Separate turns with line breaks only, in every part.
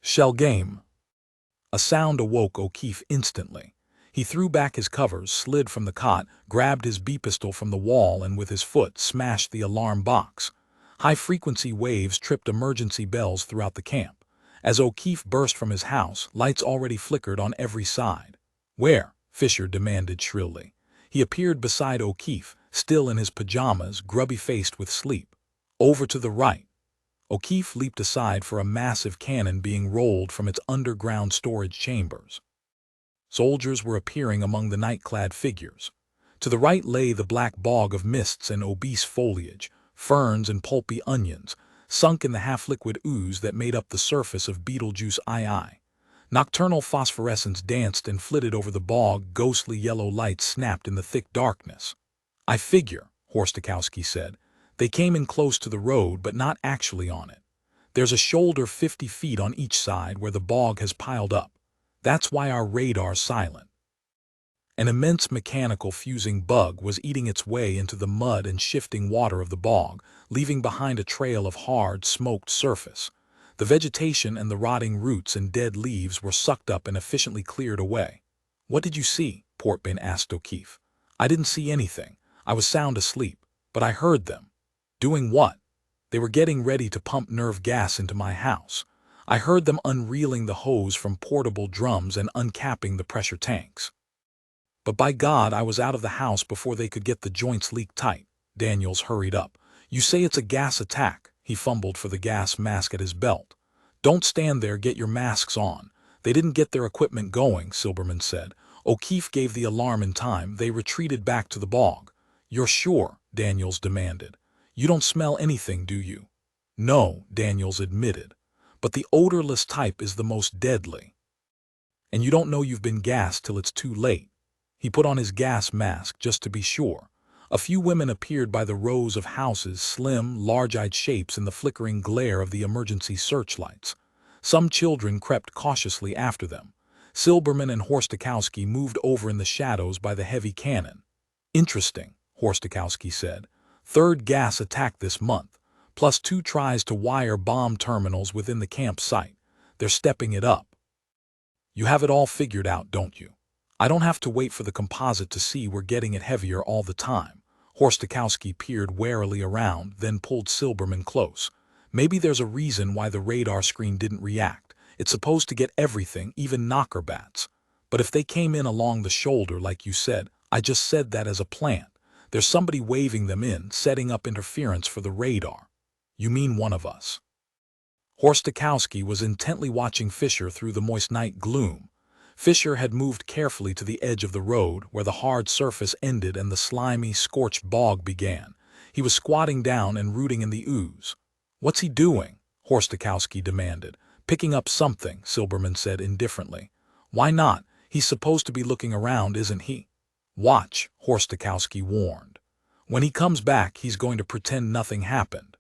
Shell game. A sound awoke O'Keefe instantly. He threw back his covers, slid from the cot, grabbed his B-pistol from the wall, and with his foot smashed the alarm box. High-frequency waves tripped emergency bells throughout the camp. As O'Keefe burst from his house, lights already flickered on every side. "Where?" Fisher demanded shrilly. He appeared beside O'Keefe, still in his pajamas, grubby-faced with sleep. "Over to the right." O'Keefe leaped aside for a massive cannon being rolled from its underground storage chambers. Soldiers were appearing among the night-clad figures. To the right lay the black bog of mists and obese foliage, ferns and pulpy onions, sunk in the half-liquid ooze that made up the surface of Betelgeuse II. Nocturnal phosphorescence danced and flitted over the bog, ghostly yellow lights snapped in the thick darkness. "I figure," Horstakowski said. "They came in close to the road, but not actually on it. There's a shoulder 50 feet on each side where the bog has piled up. That's why our radar's silent." An immense mechanical fusing bug was eating its way into the mud and shifting water of the bog, leaving behind a trail of hard, smoked surface. The vegetation and the rotting roots and dead leaves were sucked up and efficiently cleared away. "What did you see?" Portman asked O'Keefe. "I didn't see anything. I was sound asleep. But I heard them." "Doing what?" "They were getting ready to pump nerve gas into my house. I heard them unreeling the hose from portable drums and uncapping the pressure tanks. But by God, I was out of the house before they could get the joints leaked tight." Daniels hurried up. "You say it's a gas attack." He fumbled for the gas mask at his belt. "Don't stand there, get your masks on." "They didn't get their equipment going," Silberman said. "O'Keefe gave the alarm in time. They retreated back to the bog." "You're sure?" Daniels demanded. "You don't smell anything, do you?" "No," Daniels admitted. "But the odorless type is the most deadly. And you don't know you've been gassed till it's too late." He put on his gas mask just to be sure. A few women appeared by the rows of houses, slim, large-eyed shapes in the flickering glare of the emergency searchlights. Some children crept cautiously after them. Silberman and Horstakowski moved over in the shadows by the heavy cannon. "Interesting," Horstakowski said. "Third gas attack this month, plus 2 tries to wire bomb terminals within the campsite. They're stepping it up." "You have it all figured out, don't you?" "I don't have to wait for the composite to see we're getting it heavier all the time." Horstakowski peered warily around, then pulled Silberman close. "Maybe there's a reason why the radar screen didn't react. It's supposed to get everything, even knocker bats. But if they came in along the shoulder like you said, I just said that as a plant. There's somebody waving them in, setting up interference for the radar." "You mean one of us?" Horstakowski was intently watching Fisher through the moist night gloom. Fisher had moved carefully to the edge of the road, where the hard surface ended and the slimy, scorched bog began. He was squatting down and rooting in the ooze. "What's he doing?" Horstakowski demanded. "Picking up something," Silberman said indifferently. "Why not? He's supposed to be looking around, isn't he?" "Watch," Horstakowski warned. "When he comes back, he's going to pretend nothing happened."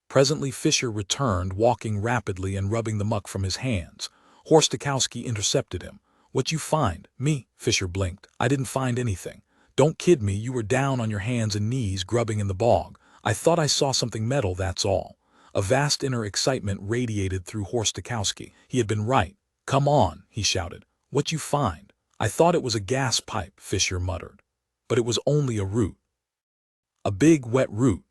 Presently Fisher returned, walking rapidly and rubbing the muck from his hands. Horstakowski intercepted him. "What you find?" "Me?" Fisher blinked. "I didn't find anything." "Don't kid me, you were down on your hands and knees grubbing in the bog." "I thought I saw something metal, that's all." A vast inner excitement radiated through Horstakowski. He had been right. "Come on," he shouted. "What you find?" "I thought it was a gas pipe," Fisher muttered. "But it was only a root." "A big, wet root."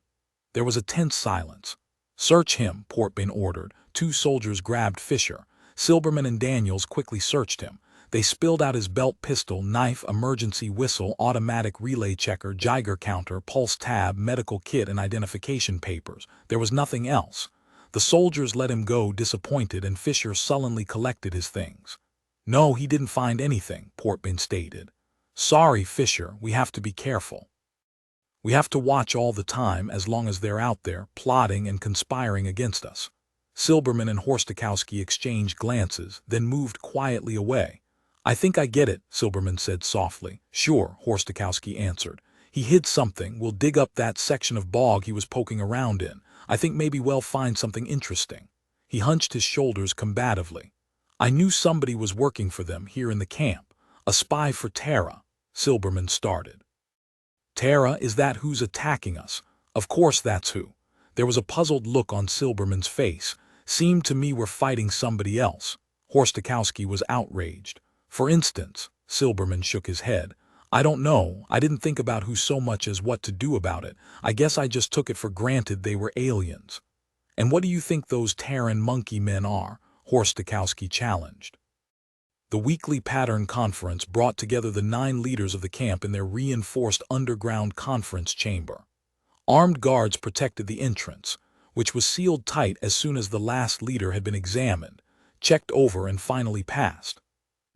There was a tense silence. "Search him," Portman ordered. 2 soldiers grabbed Fisher. Silberman and Daniels quickly searched him. They spilled out his belt pistol, knife, emergency whistle, automatic relay checker, Geiger counter, pulse tab, medical kit, and identification papers. There was nothing else. The soldiers let him go disappointed, and Fisher sullenly collected his things. "No, he didn't find anything," Portman stated. "Sorry, Fisher, we have to be careful. We have to watch all the time as long as they're out there, plotting and conspiring against us." Silberman and Horstakowski exchanged glances, then moved quietly away. "I think I get it," Silberman said softly. "Sure," Horstakowski answered. "He hid something. We'll dig up that section of bog he was poking around in. I think maybe we'll find something interesting." He hunched his shoulders combatively. "I knew somebody was working for them here in the camp. A spy for Terra." Silberman started. "Terra, is that who's attacking us?" "Of course that's who." There was a puzzled look on Silberman's face. Seemed to me we're fighting somebody else. Horstakowski was outraged. For instance, Silberman shook his head. I don't know, I didn't think about who so much as what to do about it. I guess I just took it for granted they were aliens. And what do you think those Terran monkey men are? Horstakowski challenged. The weekly pattern conference brought together the 9 leaders of the camp in their reinforced underground conference chamber. Armed guards protected the entrance, which was sealed tight as soon as the last leader had been examined, checked over and finally passed.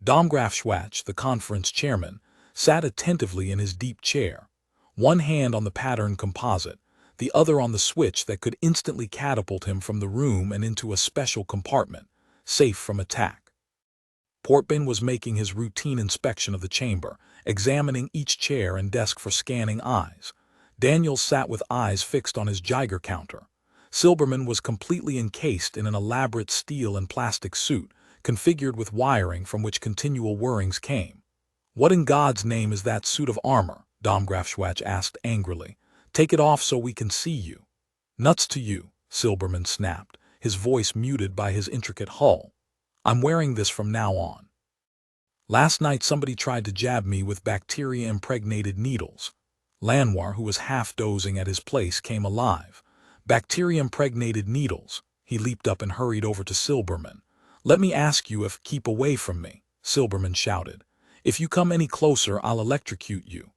Domgraf Schwach, the conference chairman, sat attentively in his deep chair, one hand on the pattern composite, the other on the switch that could instantly catapult him from the room and into a special compartment, safe from attack. Portman was making his routine inspection of the chamber, examining each chair and desk for scanning eyes. Daniels sat with eyes fixed on his Geiger counter. Silberman was completely encased in an elaborate steel and plastic suit, configured with wiring from which continual whirrings came. What in God's name is that suit of armor? Domgraf Schwach asked angrily. Take it off so we can see you. Nuts to you, Silberman snapped, his voice muted by his intricate hull. I'm wearing this from now on. Last night somebody tried to jab me with bacteria-impregnated needles. Lanoir, who was half-dozing at his place, came alive. Bacteria-impregnated needles. He leaped up and hurried over to Silberman. Let me ask you if keep away from me, Silberman shouted. If you come any closer, I'll electrocute you.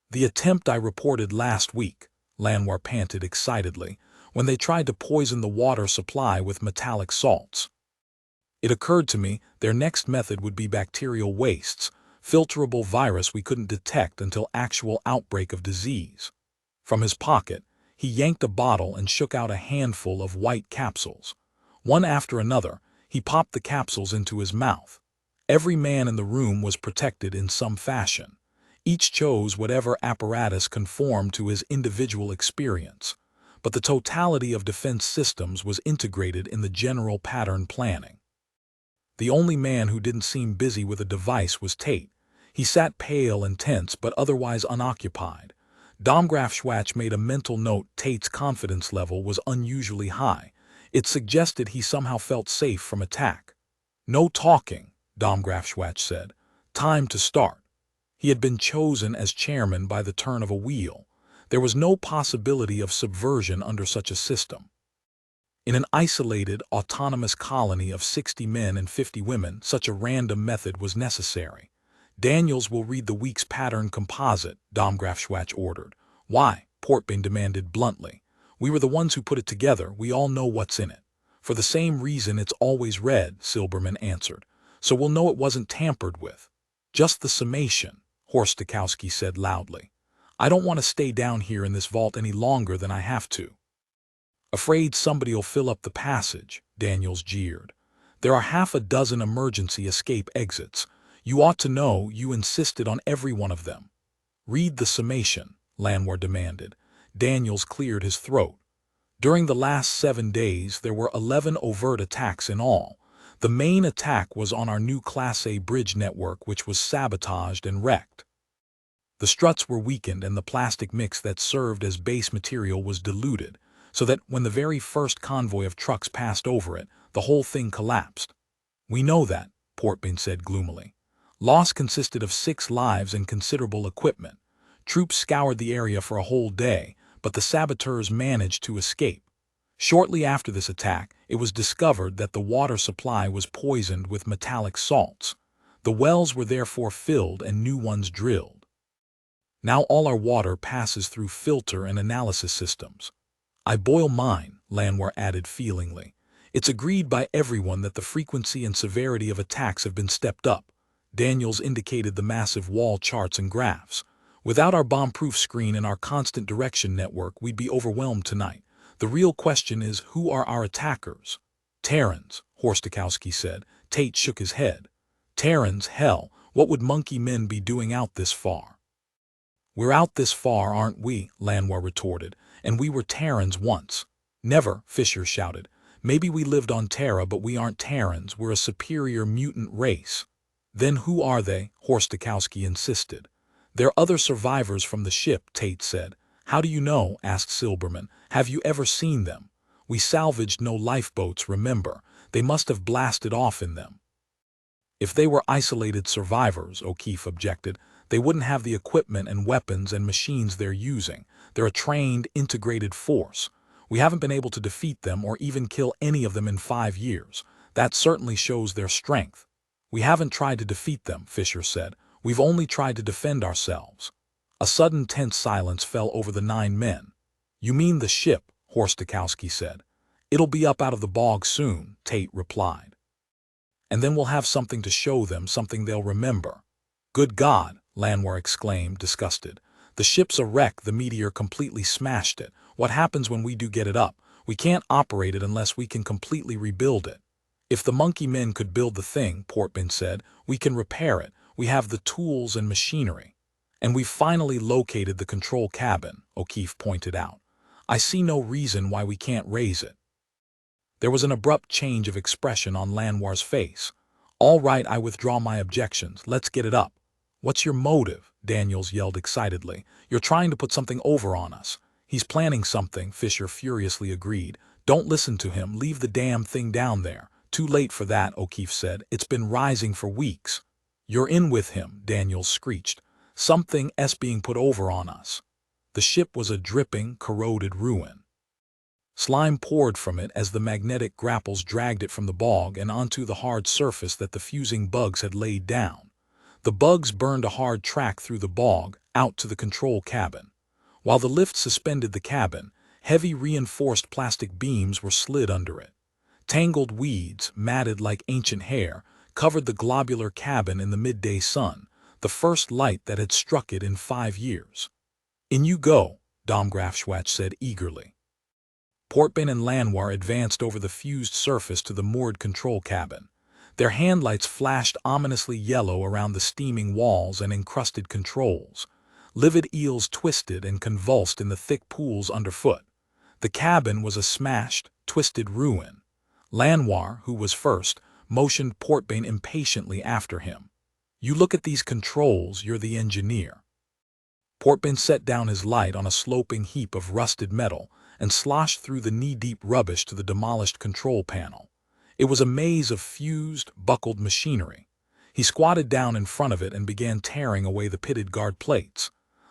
The attempt I reported last week, Lanoir panted excitedly, when they tried to poison the water supply with metallic salts. It occurred to me their next method would be bacterial wastes, filterable virus we couldn't detect until actual outbreak of disease. From his pocket, he yanked a bottle and shook out a handful of white capsules. One after another, he popped the capsules into his mouth. Every man in the room was protected in some fashion. Each chose whatever apparatus conformed to his individual experience, but the totality of defense systems was integrated in the general pattern planning. The only man who didn't seem busy with a device was Tate. He sat pale and tense but otherwise unoccupied. Domgraf Schwach made a mental note. Tate's confidence level was unusually high. It suggested he somehow felt safe from attack. No talking, Domgraf Schwach said. Time to start. He had been chosen as chairman by the turn of a wheel. There was no possibility of subversion under such a system. In an isolated, autonomous colony of 60 men and 50 women, such a random method was necessary. Daniels will read the week's pattern composite, Domgraf Schwach ordered. Why? Portman demanded bluntly. We were the ones who put it together. We all know what's in it. For the same reason it's always read, Silberman answered. So we'll know it wasn't tampered with. Just the summation, Horstakowski said loudly. I don't want to stay down here in this vault any longer than I have to. Afraid somebody'll fill up the passage, Daniels jeered. There are half a dozen emergency escape exits. You ought to know you insisted on every one of them. Read the summation, Lanoir demanded. Daniels cleared his throat. During the last 7 days, there were 11 overt attacks in all. The main attack was on our new Class A bridge network, which was sabotaged and wrecked. The struts were weakened and the plastic mix that served as base material was diluted, so that when the very first convoy of trucks passed over it, the whole thing collapsed. We know that, Portman said gloomily. Loss consisted of 6 lives and considerable equipment. Troops scoured the area for a whole day, but the saboteurs managed to escape. Shortly after this attack, it was discovered that the water supply was poisoned with metallic salts. The wells were therefore filled and new ones drilled. Now all our water passes through filter and analysis systems. I boil mine, Lanoir added feelingly. It's agreed by everyone that the frequency and severity of attacks have been stepped up. Daniels indicated the massive wall charts and graphs. Without our bomb-proof screen and our constant direction network, we'd be overwhelmed tonight. The real question is, who are our attackers? Terrans, Horstakowski said. Tate shook his head. Terrans, hell, what would monkey men be doing out this far? We're out this far, aren't we? Lanoir retorted. And we were Terrans once. Never, Fisher shouted. Maybe we lived on Terra, but we aren't Terrans. We're a superior mutant race. Then who are they? Horstakowski insisted. They're other survivors from the ship, Tate said. How do you know? Asked Silberman. Have you ever seen them? We salvaged no lifeboats, remember. They must have blasted off in them. If they were isolated survivors, O'Keefe objected, they wouldn't have the equipment and weapons and machines they're using. They're a trained, integrated force. We haven't been able to defeat them or even kill any of them in 5 years. That certainly shows their strength. We haven't tried to defeat them, Fisher said. We've only tried to defend ourselves. A sudden tense silence fell over the 9 men. You mean the ship, Horstakowski said. It'll be up out of the bog soon, Tate replied. And then we'll have something to show them, something they'll remember. Good God, Lanwar exclaimed, disgusted. The ship's a wreck, the meteor completely smashed it. What happens when we do get it up? We can't operate it unless we can completely rebuild it. If the monkey men could build the thing, Portman said, we can repair it. We have the tools and machinery. And we've finally located the control cabin, O'Keefe pointed out. I see no reason why we can't raise it. There was an abrupt change of expression on Lanwar's face. All right, I withdraw my objections. Let's get it up. What's your motive? Daniels yelled excitedly. You're trying to put something over on us. He's planning something, Fisher furiously agreed. Don't listen to him. Leave the damn thing down there. Too late for that, O'Keefe said. It's been rising for weeks. You're in with him, Daniels screeched. Something's being put over on us. The ship was a dripping, corroded ruin. Slime poured from it as the magnetic grapples dragged it from the bog and onto the hard surface that the fusing bugs had laid down. The bugs burned a hard track through the bog, out to the control cabin. While the lift suspended the cabin, heavy reinforced plastic beams were slid under it. Tangled weeds, matted like ancient hair, covered the globular cabin in the midday sun, the first light that had struck it in 5 years. In you go, Domgrafschwach said eagerly. Portman and Lanwar advanced over the fused surface to the moored control cabin. Their handlights flashed ominously yellow around the steaming walls and encrusted controls. Livid eels twisted and convulsed in the thick pools underfoot. The cabin was a smashed, twisted ruin. Lanwar, who was first, motioned Portman impatiently after him. You look at these controls, you're the engineer. Portman set down his light on a sloping heap of rusted metal and sloshed through the knee-deep rubbish to the demolished control panel. It was a maze of fused, buckled machinery. He squatted down in front of it and began tearing away the pitted guard plates.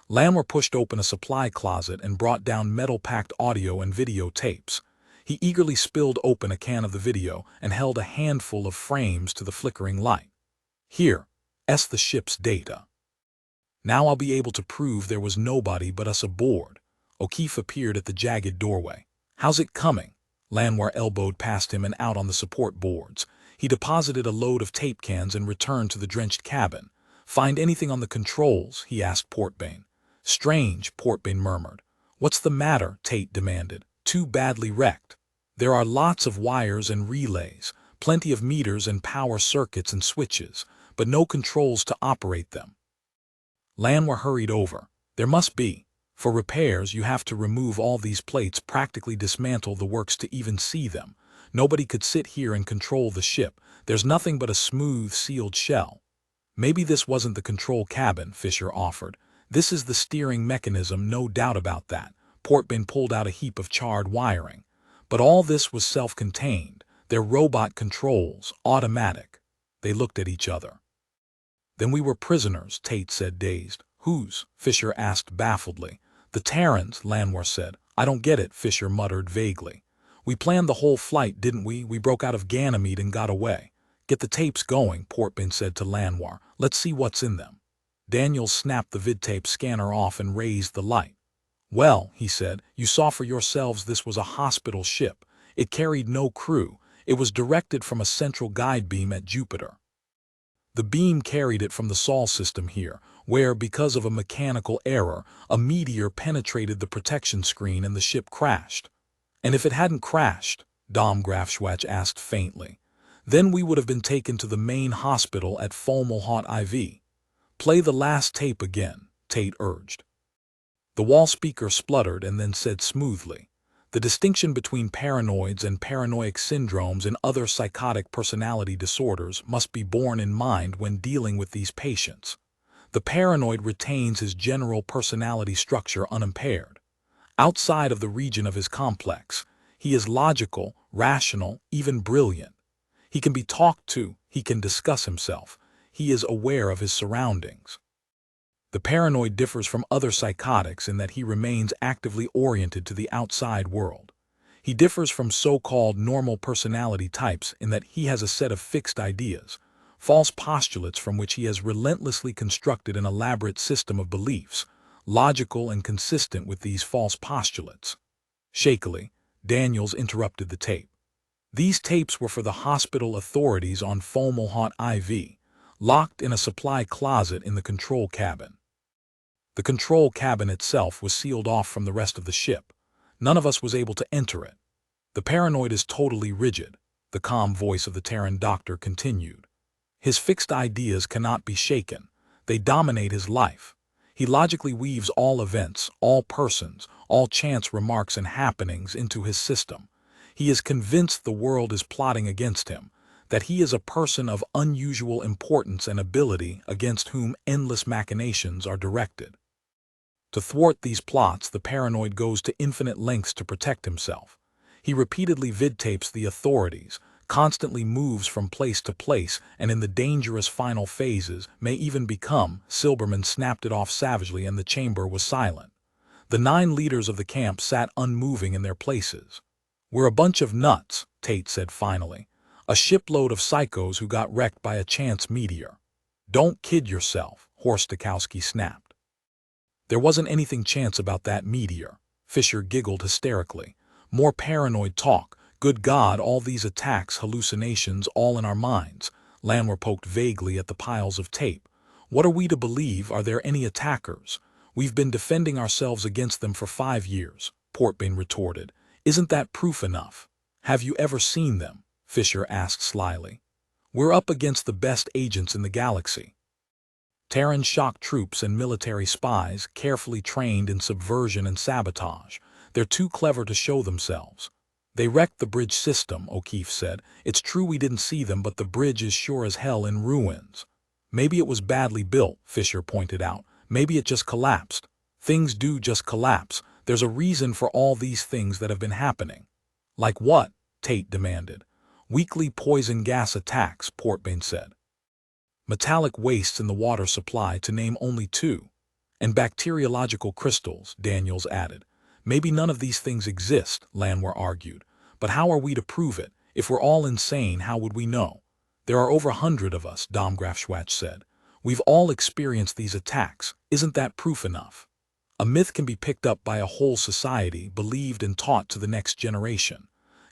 Lanwar pushed open a supply closet and brought down metal-packed audio and video tapes. He eagerly spilled open a can of the video and held a handful of frames to the flickering light. Here's the ship's data. Now I'll be able to prove there was nobody but us aboard. O'Keefe appeared at the jagged doorway. How's it coming? Lanwar elbowed past him and out on the support boards. He deposited a load of tape cans and returned to the drenched cabin. Find anything on the controls? He asked Portbane. Strange, Portbane murmured. What's the matter? Tate demanded. Too badly wrecked. There are lots of wires and relays, plenty of meters and power circuits and switches, but no controls to operate them. Lanwar hurried over. There must be. For repairs, you have to remove all these plates, practically dismantle the works to even see them. Nobody could sit here and control the ship. There's nothing but a smooth, sealed shell. Maybe this wasn't the control cabin, Fisher offered. This is the steering mechanism, no doubt about that. Portman pulled out a heap of charred wiring. But all this was self-contained. They're robot controls, automatic. They looked at each other. Then we were prisoners, Tate said, dazed. Whose? Fisher asked baffledly. The Terrans, Lanwar said. I don't get it, Fisher muttered vaguely. We planned the whole flight, didn't we? We broke out of Ganymede and got away. Get the tapes going, Portman said to Lanwar. Let's see what's in them. Daniels snapped the vidtape scanner off and raised the light. Well, he said, you saw for yourselves this was a hospital ship. It carried no crew. It was directed from a central guide beam at Jupiter. The beam carried it from the Sol system here, where, because of a mechanical error, a meteor penetrated the protection screen and the ship crashed. And if it hadn't crashed, Domgrafschwach asked faintly, then we would have been taken to the main hospital at Fomalhaut IV. Play the last tape again, Tate urged. The wall speaker spluttered and then said smoothly, the distinction between paranoids and paranoic syndromes and other psychotic personality disorders must be borne in mind when dealing with these patients. The paranoid retains his general personality structure unimpaired. Outside of the region of his complex, He is logical, rational, even brilliant. He can be talked to, he can discuss himself. He is aware of his surroundings. The paranoid differs from other psychotics in that he remains actively oriented to the outside world. He differs from so-called normal personality types in that he has a set of fixed ideas, false postulates from which he has relentlessly constructed an elaborate system of beliefs, logical and consistent with these false postulates. Shakily, Daniels interrupted the tape. These tapes were for the hospital authorities on Fomalhaut IV, locked in a supply closet in the control cabin. The control cabin itself was sealed off from the rest of the ship. None of us was able to enter it. The paranoid is totally rigid, the calm voice of the Terran doctor continued. His fixed ideas cannot be shaken. They dominate his life. He logically weaves all events, all persons, all chance remarks and happenings into his system. He is convinced the world is plotting against him, that he is a person of unusual importance and ability against whom endless machinations are directed. To thwart these plots, the paranoid goes to infinite lengths to protect himself. He repeatedly vidtapes the authorities, constantly moves from place to place, and in the dangerous final phases may even become. Silberman snapped it off savagely and the chamber was silent. The 9 leaders of the camp sat unmoving in their places. "We're a bunch of nuts," Tate said finally. "A shipload of psychos who got wrecked by a chance meteor." "Don't kid yourself," Horst Stokowski snapped. "There wasn't anything chance about that meteor." Fisher giggled hysterically. "More paranoid talk. Good God, all these attacks, hallucinations, all in our minds." Landwehr poked vaguely at the piles of tape. "What are we to believe? Are there any attackers? We've been defending ourselves against them for 5 years, Portbane retorted. "Isn't that proof enough?" "Have you ever seen them?" Fisher asked slyly. "We're up against the best agents in the galaxy. Terran shock troops and military spies, carefully trained in subversion and sabotage. They're too clever to show themselves." "They wrecked the bridge system," O'Keefe said. "It's true we didn't see them, but the bridge is sure as hell in ruins." "Maybe it was badly built," Fisher pointed out. "Maybe it just collapsed. Things do just collapse. There's a reason for all these things that have been happening." "Like what?" Tate demanded. "Weekly poison gas attacks," Portbane said. "Metallic wastes in the water supply, to name only 2. And bacteriological crystals," Daniels added. "Maybe none of these things exist," Landwehr argued. "But how are we to prove it? If we're all insane, how would we know?" "There are over 100 of us," Domgrafschwach said. "We've all experienced these attacks. Isn't that proof enough? A myth can be picked up by a whole society, believed and taught to the next generation.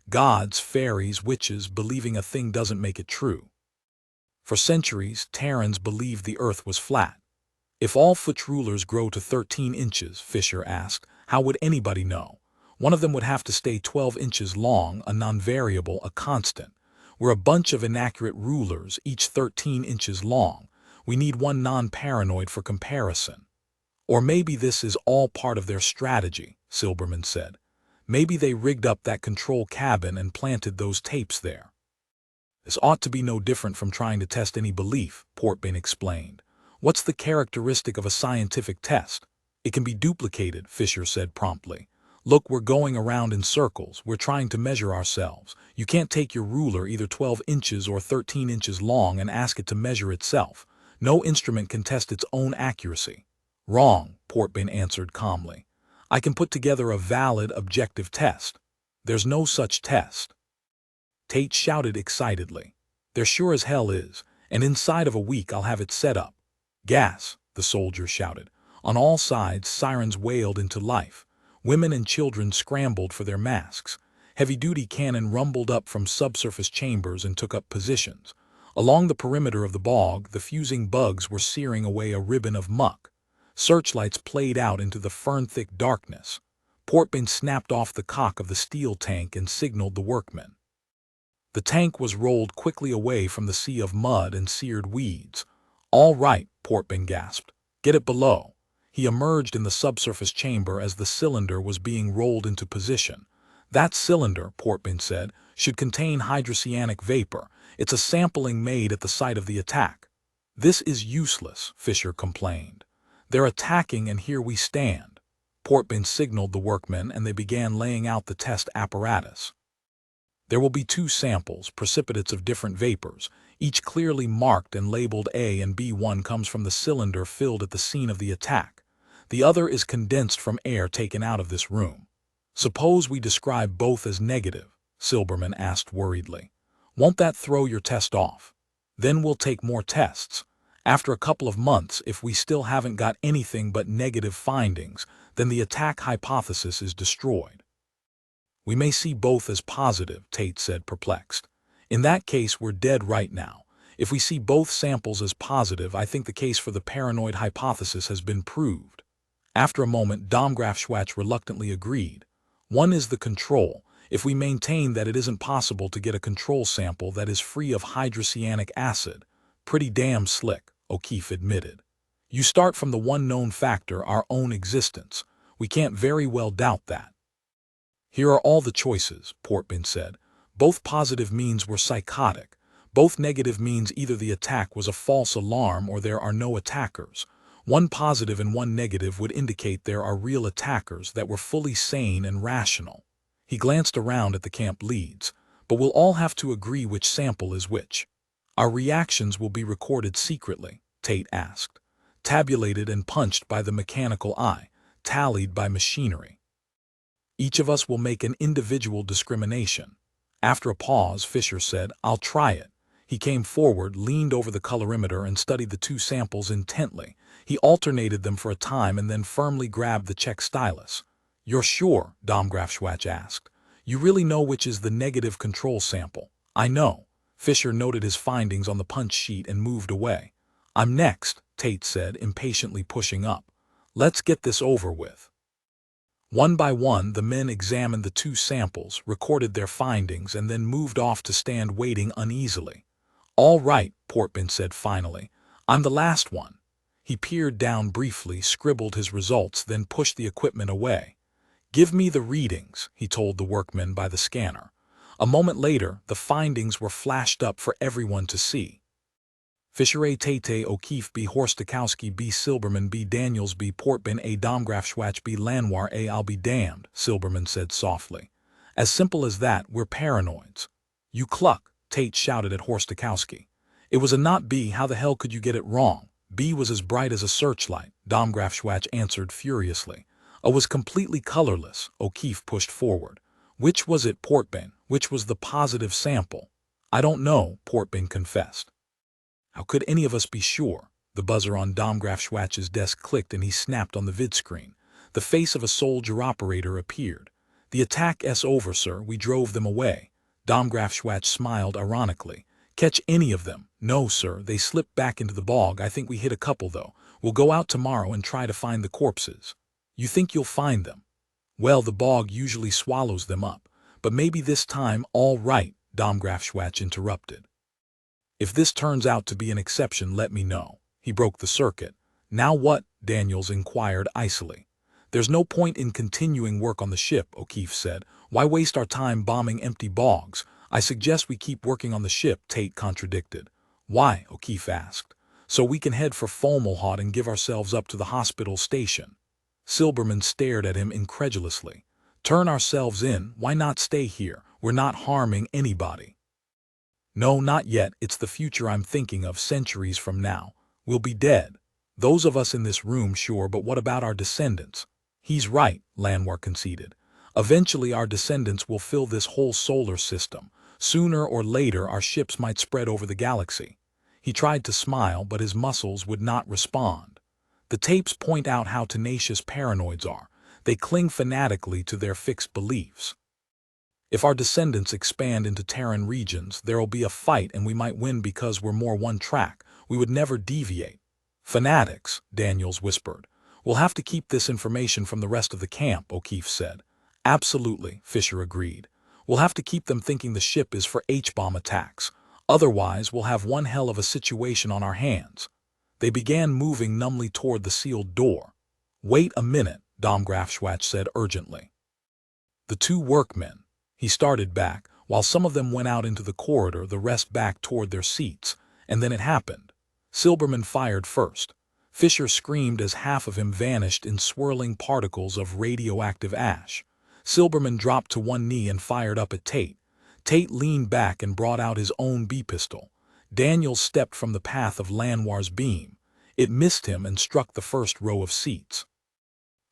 Gods, fairies, witches, believing a thing doesn't make it true. For centuries, Terrans believed the earth was flat. If all foot rulers grow to 13 inches, Fisher asked, how would anybody know? One of them would have to stay 12 inches long, a non-variable, a constant. We're a bunch of inaccurate rulers, each 13 inches long. We need one non-paranoid for comparison. Or maybe this is all part of their strategy, Silberman said. Maybe they rigged up that control cabin and planted those tapes there. This ought to be no different from trying to test any belief, Portbane explained. What's the characteristic of a scientific test? It can be duplicated, Fisher said promptly. Look, we're going around in circles. We're trying to measure ourselves. You can't take your ruler either 12 inches or 13 inches long and ask it to measure itself. No instrument can test its own accuracy. Wrong, Portbane answered calmly. I can put together a valid, objective test. There's no such test. Tate shouted excitedly. There sure as hell is, and inside of a week I'll have it set up. Gas, the soldier shouted. On all sides, sirens wailed into life. Women and children scrambled for their masks. Heavy-duty cannon rumbled up from subsurface chambers and took up positions. Along the perimeter of the bog, the fusing bugs were searing away a ribbon of muck. Searchlights played out into the fern-thick darkness. Portbane snapped off the cock of the steel tank and signaled the workmen. The tank was rolled quickly away from the sea of mud and seared weeds. All right, Portbane gasped. Get it below. He emerged in the subsurface chamber as the cylinder was being rolled into position. That cylinder, Portbane said, should contain hydrocyanic vapor. It's a sampling made at the site of the attack. This is useless, Fisher complained. They're attacking and here we stand. Portman signaled the workmen and they began laying out the test apparatus. There will be 2 samples, precipitates of different vapors, each clearly marked and labeled A and B. One comes from the cylinder filled at the scene of the attack. The other is condensed from air taken out of this room. Suppose we describe both as negative, Silberman asked worriedly. Won't that throw your test off? Then we'll take more tests. After a couple of months, if we still haven't got anything but negative findings, then the attack hypothesis is destroyed. We may see both as positive, Tate said, perplexed. In that case, we're dead right now. If we see both samples as positive, I think the case for the paranoid hypothesis has been proved. After a moment, Domgraf reluctantly agreed. One is the control. If we maintain that it isn't possible to get a control sample that is free of hydrocyanic acid, pretty damn slick, O'Keefe admitted. You start from the one known factor, our own existence. We can't very well doubt that. Here are all the choices, Portman said. Both positive means we're psychotic. Both negative means either the attack was a false alarm or there are no attackers. One positive and one negative would indicate there are real attackers that were fully sane and rational. He glanced around at the camp leads. But we'll all have to agree which sample is which. Our reactions will be recorded secretly, Tate asked. Tabulated and punched by the mechanical eye, tallied by machinery. Each of us will make an individual discrimination. After a pause, Fisher said, I'll try it. He came forward, leaned over the colorimeter and studied the 2 samples intently. He alternated them for a time and then firmly grabbed the check stylus. You're sure? Domgraf asked. You really know which is the negative control sample? I know. Fisher noted his findings on the punch sheet and moved away. I'm next, Tate said, impatiently pushing up. Let's get this over with. One by one, the men examined the 2 samples, recorded their findings, and then moved off to stand waiting uneasily. All right, Portman said finally. I'm the last one. He peered down briefly, scribbled his results, then pushed the equipment away. Give me the readings, he told the workmen by the scanner. A moment later, the findings were flashed up for everyone to see. Fisher A. Tate O'Keefe B. Horstakowski B. Silberman B. Daniels B. Portman A. Domgraf B. Lanoir A. I'll be damned, Silberman said softly. As simple as that, we're paranoids. You cluck, Tate shouted at Horstakowski. It was a not B, how the hell could you get it wrong? B was as bright as a searchlight, Domgraf answered furiously. A was completely colorless, O'Keefe pushed forward. Which was it, Portman? Which was the positive sample? I don't know, Portman confessed. How could any of us be sure? The buzzer on Domgraf desk clicked and he snapped on the vid screen. The face of a soldier operator appeared. The attack's over, sir. We drove them away. Domgraf smiled ironically. Catch any of them? No, sir. They slipped back into the bog. I think we hit a couple, though. We'll go out tomorrow and try to find the corpses. You think you'll find them? Well, the bog usually swallows them up. But maybe this time, all right, Domgraf interrupted. If this turns out to be an exception, let me know. He broke the circuit. Now what? Daniels inquired icily. There's no point in continuing work on the ship, O'Keefe said. Why waste our time bombing empty bogs? I suggest we keep working on the ship, Tate contradicted. Why? O'Keefe asked. So we can head for Fomalhaut and give ourselves up to the hospital station. Silberman stared at him incredulously. Turn ourselves in? Why not stay here? We're not harming anybody. No, not yet. It's the future I'm thinking of, centuries from now. We'll be dead. Those of us in this room, sure, but what about our descendants? He's right, Lanoir conceded. Eventually our descendants will fill this whole solar system. Sooner or later our ships might spread over the galaxy. He tried to smile, but his muscles would not respond. The tapes point out how tenacious paranoids are. They cling fanatically to their fixed beliefs. If our descendants expand into Terran regions, there'll be a fight and we might win because we're more one track. We would never deviate. Fanatics, Daniels whispered. We'll have to keep this information from the rest of the camp, O'Keefe said. Absolutely, Fisher agreed. We'll have to keep them thinking the ship is for H-bomb attacks. Otherwise, we'll have one hell of a situation on our hands. They began moving numbly toward the sealed door. Wait a minute, Domgraf said urgently. The 2 workmen. He started back. While some of them went out into the corridor, the rest back toward their seats. And then it happened. Silberman fired first. Fisher screamed as half of him vanished in swirling particles of radioactive ash. Silberman dropped to one knee and fired up at Tate. Tate leaned back and brought out his own B-pistol. Daniels stepped from the path of Lanoir's beam. It missed him and struck the first row of seats.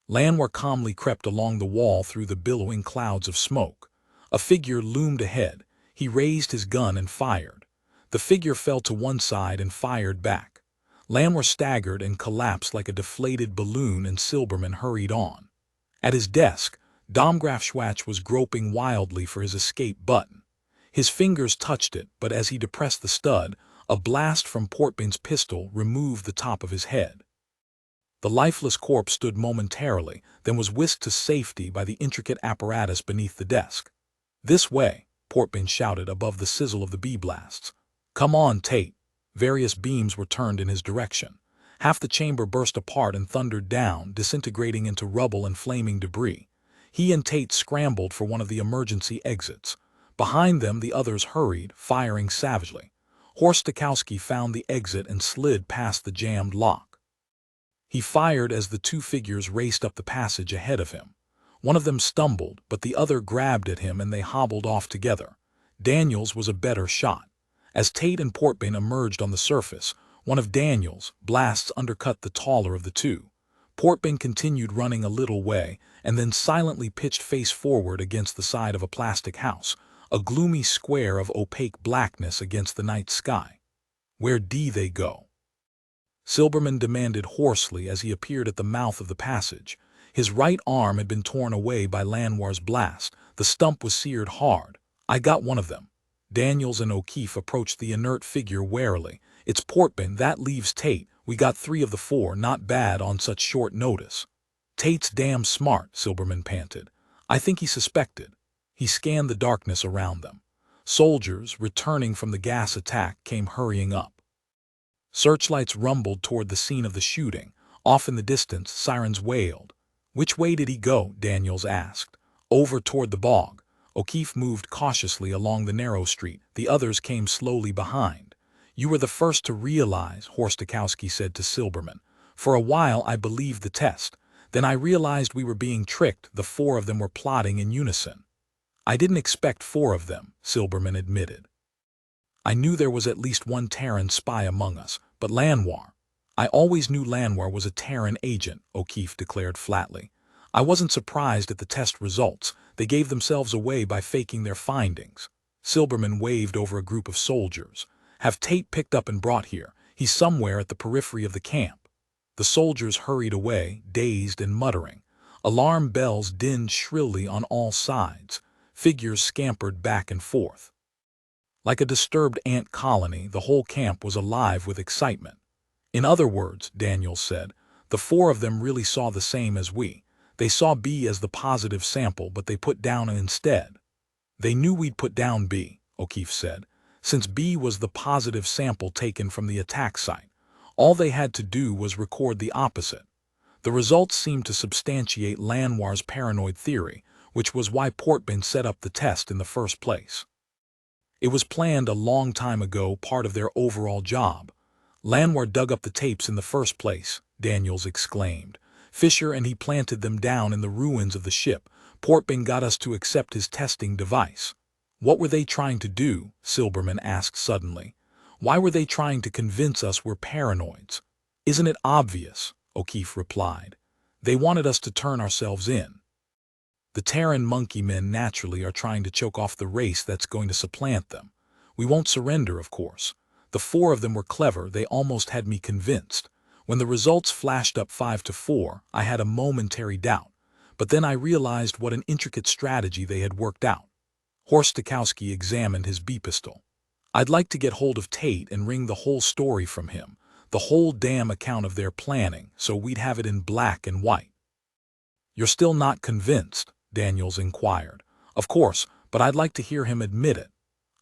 Lanoir calmly crept along the wall through the billowing clouds of smoke. A figure loomed ahead. He raised his gun and fired. The figure fell to one side and fired back. Lanoir staggered and collapsed like a deflated balloon, and Silberman hurried on. At his desk, Domgraf Schwatz was groping wildly for his escape button. His fingers touched it, but as he depressed the stud, a blast from Portman's pistol removed the top of his head. The lifeless corpse stood momentarily, then was whisked to safety by the intricate apparatus beneath the desk. "This way," Portman shouted above the sizzle of the bee-blasts. "Come on, Tate." Various beams were turned in his direction. Half the chamber burst apart and thundered down, disintegrating into rubble and flaming debris. He and Tate scrambled for one of the emergency exits. Behind them, the others hurried, firing savagely. Horst Stokowski found the exit and slid past the jammed lock. He fired as the two figures raced up the passage ahead of him. One of them stumbled, but the other grabbed at him and they hobbled off together. Daniels was a better shot. As Tate and Portman emerged on the surface, one of Daniels' blasts undercut the taller of the two. Portman continued running a little way and then silently pitched face forward against the side of a plastic house, a gloomy square of opaque blackness against the night sky. "Where do they go?" Silberman demanded hoarsely as he appeared at the mouth of the passage. His right arm had been torn away by Lanoir's blast. The stump was seared hard. "I got one of them." Daniels and O'Keefe approached the inert figure warily. "It's Portman, that leaves Tate. We got 3 of the 4, not bad on such short notice." "Tate's damn smart," Silberman panted. "I think he suspected." He scanned the darkness around them. Soldiers, returning from the gas attack, came hurrying up. Searchlights rumbled toward the scene of the shooting. Off in the distance, sirens wailed. "Which way did he go?" Daniels asked. "Over toward the bog." O'Keefe moved cautiously along the narrow street. The others came slowly behind. "You were the first to realize," Horst Stokowski said to Silberman. "For a while I believed the test. Then I realized we were being tricked. The 4 of them were plotting in unison." "I didn't expect 4 of them," Silberman admitted. "I knew there was at least one Terran spy among us, but Lanoir—" "I always knew Lanoir was a Terran agent," O'Keefe declared flatly. "I wasn't surprised at the test results. They gave themselves away by faking their findings." Silberman waved over a group of soldiers. "Have Tate picked up and brought here. He's somewhere at the periphery of the camp." The soldiers hurried away, dazed and muttering. Alarm bells dinned shrilly on all sides. Figures scampered back and forth. Like a disturbed ant colony, the whole camp was alive with excitement. "In other words," Daniels said, "the 4 of them really saw the same as we. They saw B as the positive sample, but they put down A instead." "They knew we'd put down B," O'Keefe said, "since B was the positive sample taken from the attack site. All they had to do was record the opposite." The results seemed to substantiate Lanoir's paranoid theory, which was why Portman set up the test in the first place. It was planned a long time ago, part of their overall job. "Lanoir dug up the tapes in the first place," Daniels exclaimed. "Fisher and he planted them down in the ruins of the ship. Portman got us to accept his testing device." "What were they trying to do?" Silberman asked suddenly. "Why were they trying to convince us we're paranoids?" "Isn't it obvious?" O'Keefe replied. "They wanted us to turn ourselves in. The Terran monkey men naturally are trying to choke off the race that's going to supplant them. We won't surrender, of course. The 4 of them were clever. They almost had me convinced. When the results flashed up 5-4, I had a momentary doubt. But then I realized what an intricate strategy they had worked out." Horst Stokowski examined his B-pistol. "I'd like to get hold of Tate and wring the whole story from him, the whole damn account of their planning, so we'd have it in black and white." "You're still not convinced?" Daniels inquired. "Of course, but I'd like to hear him admit it."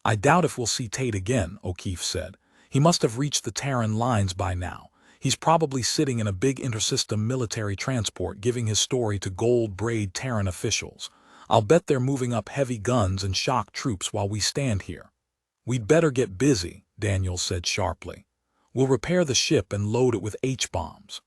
"I doubt if we'll see Tate again," O'Keefe said. "He must have reached the Terran lines by now. He's probably sitting in a big intersystem military transport giving his story to gold-braid Terran officials. I'll bet they're moving up heavy guns and shock troops while we stand here." "We'd better get busy," Daniels said sharply. We'll repair the ship and load it with H-bombs.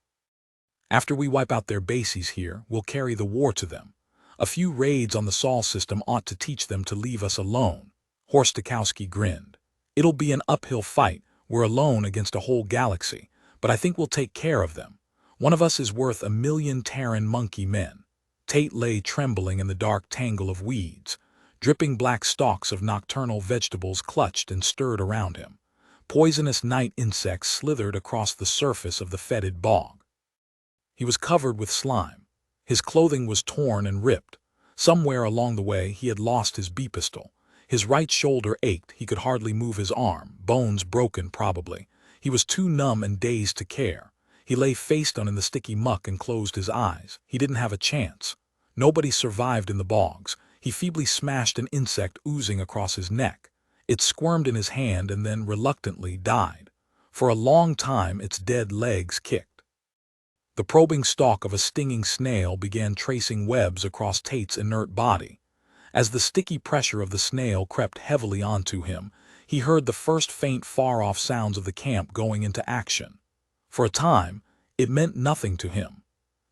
After we wipe out their bases here, we'll carry the war to them. A few raids on the Sol system ought to teach them to leave us alone." Horst Stokowski grinned. "It'll be an uphill fight. We're alone against a whole galaxy, but I think we'll take care of them. One of us is worth 1,000,000 Terran monkey men." Tate lay trembling in the dark tangle of weeds. Dripping black stalks of nocturnal vegetables clutched and stirred around him. Poisonous night insects slithered across the surface of the fetid bog. He was covered with slime. His clothing was torn and ripped. Somewhere along the way he had lost his B-pistol. His right shoulder ached, he could hardly move his arm, bones broken probably. He was too numb and dazed to care. He lay face down in the sticky muck and closed his eyes. He didn't have a chance. Nobody survived in the bogs. He feebly smashed an insect oozing across his neck. It squirmed in his hand and then reluctantly died. For a long time its dead legs kicked. The probing stalk of a stinging snail began tracing webs across Tate's inert body. As the sticky pressure of the snail crept heavily onto him, he heard the first faint far-off sounds of the camp going into action. For a time, it meant nothing to him.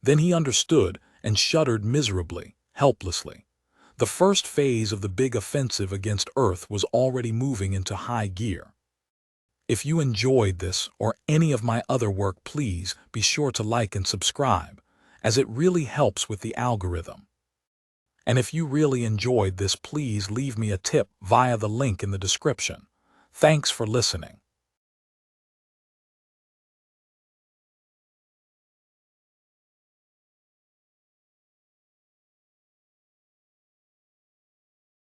Then he understood and shuddered miserably, helplessly. The first phase of the big offensive against Earth was already moving into high gear. If you enjoyed this or any of my other work, please be sure to like and subscribe, as it really helps with the algorithm. And if you really enjoyed this, please leave me a tip via the link in the description. Thanks for listening.